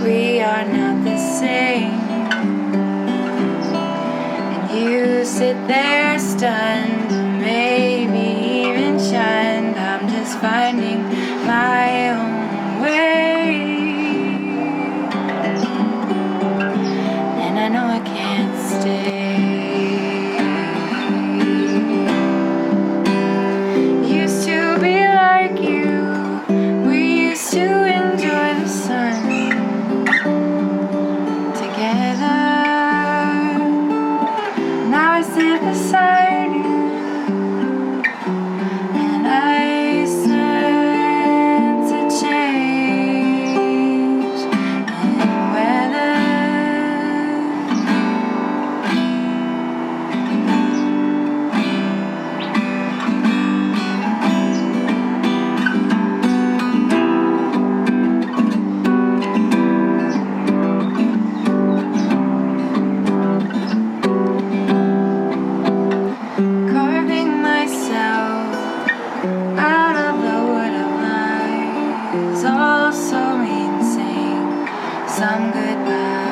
we are not the same. And you sit there stunned, maybe even shunned. I'm just finding my own way, and I know I can't stay. Used to be like you, we used to enjoy the sun together. Now I sit beside you, and I sense a change in weather. Carving myself out of the wood of lies, also means saying some goodbye.